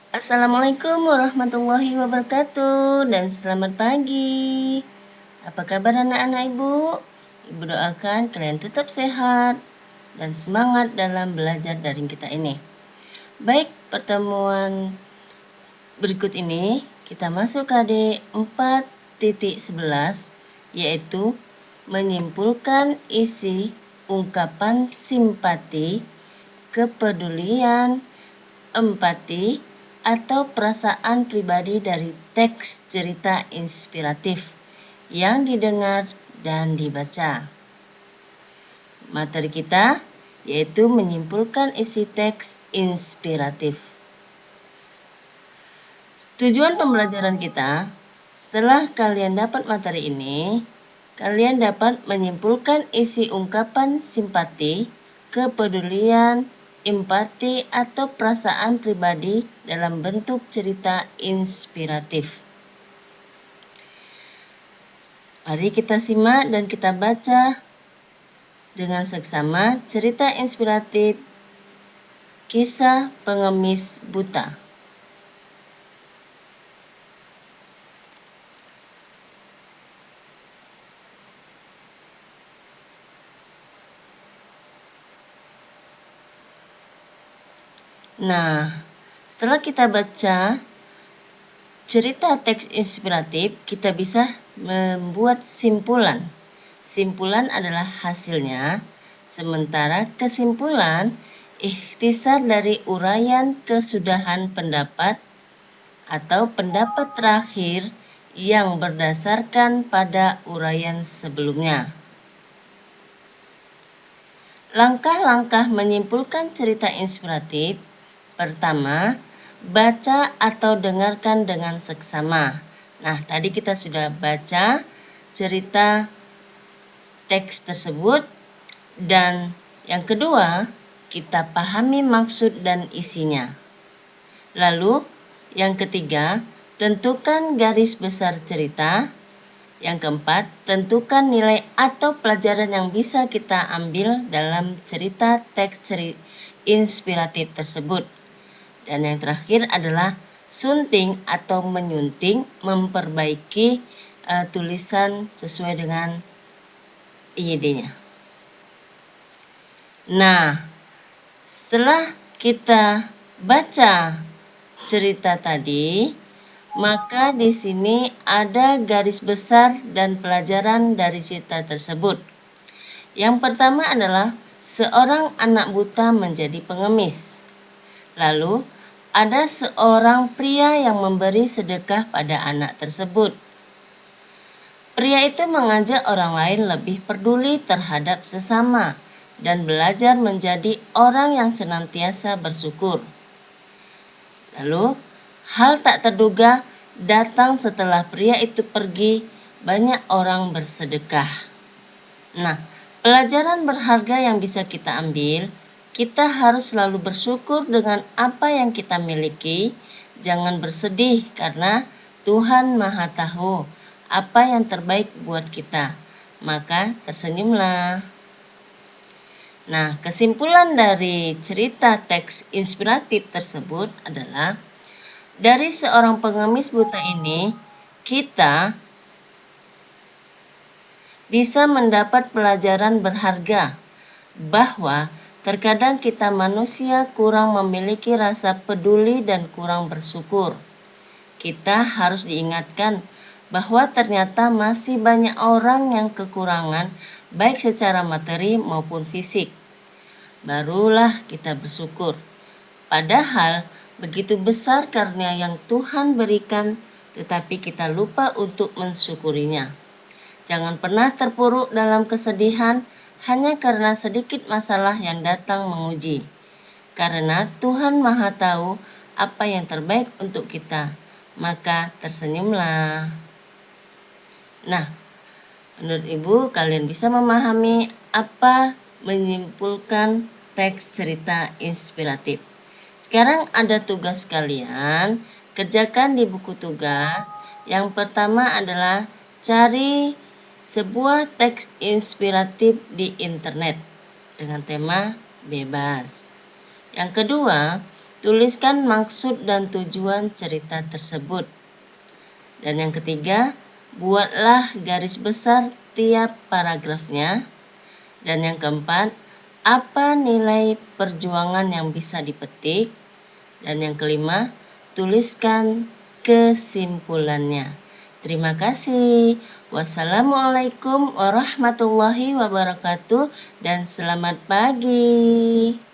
Assalamualaikum warahmatullahi wabarakatuh dan selamat pagi. Apa kabar anak-anak ibu? Ibu doakan kalian tetap sehat dan semangat dalam belajar daring kita ini. Baik, pertemuan berikut ini kita masuk KD 4.11 yaitu menyimpulkan isi ungkapan simpati, kepedulian, empati, atau perasaan pribadi dari teks cerita inspiratif yang didengar dan dibaca. Materi kita yaitu menyimpulkan isi teks inspiratif. Tujuan pembelajaran kita, setelah kalian dapat materi ini, kalian dapat menyimpulkan isi ungkapan simpati, kepedulian, empati, atau perasaan pribadi dalam bentuk cerita inspiratif. Mari kita simak dan kita baca dengan seksama cerita inspiratif Kisah Pengemis Buta. Nah, setelah kita baca cerita teks inspiratif, kita bisa membuat simpulan. Simpulan adalah hasilnya, sementara kesimpulan ikhtisar dari uraian kesudahan pendapat atau pendapat terakhir yang berdasarkan pada uraian sebelumnya. Langkah-langkah menyimpulkan cerita inspiratif. Pertama, baca atau dengarkan dengan seksama. Nah, tadi kita sudah baca cerita teks tersebut, dan yang kedua, kita pahami maksud dan isinya. Lalu, yang ketiga, tentukan garis besar cerita. Yang keempat, tentukan nilai atau pelajaran yang bisa kita ambil dalam cerita teks inspiratif tersebut. Dan yang terakhir adalah sunting atau menyunting, memperbaiki tulisan sesuai dengan IED-nya. Nah, setelah kita baca cerita tadi, maka di sini ada garis besar dan pelajaran dari cerita tersebut. Yang pertama adalah seorang anak buta menjadi pengemis. Lalu, ada seorang pria yang memberi sedekah pada anak tersebut. Pria itu mengajak orang lain lebih peduli terhadap sesama dan belajar menjadi orang yang senantiasa bersyukur. Lalu, hal tak terduga datang setelah pria itu pergi, banyak orang bersedekah. Nah, pelajaran berharga yang bisa kita ambil, kita harus selalu bersyukur dengan apa yang kita miliki. Jangan bersedih karena Tuhan Maha Tahu apa yang terbaik buat kita. Maka tersenyumlah. Nah, kesimpulan dari cerita teks inspiratif tersebut adalah dari seorang pengemis buta ini, kita bisa mendapat pelajaran berharga bahwa terkadang kita manusia kurang memiliki rasa peduli dan kurang bersyukur. Kita harus diingatkan bahwa ternyata masih banyak orang yang kekurangan baik secara materi maupun fisik. Barulah kita bersyukur. Padahal begitu besar karunia yang Tuhan berikan, tetapi kita lupa untuk mensyukurinya. Jangan pernah terpuruk dalam kesedihan hanya karena sedikit masalah yang datang menguji. Karena Tuhan Maha Tahu apa yang terbaik untuk kita, maka tersenyumlah. Nah, menurut Ibu, kalian bisa memahami apa menyimpulkan teks cerita inspiratif. Sekarang ada tugas kalian, kerjakan di buku tugas. Yang pertama adalah cari sebuah teks inspiratif di internet dengan tema bebas. Yang kedua, Tuliskan maksud dan tujuan cerita tersebut. Dan yang ketiga, buatlah garis besar tiap paragrafnya. Dan yang keempat, apa nilai perjuangan yang bisa dipetik? Dan yang kelima, tuliskan kesimpulannya. Terima kasih. Wassalamualaikum warahmatullahi wabarakatuh dan selamat pagi.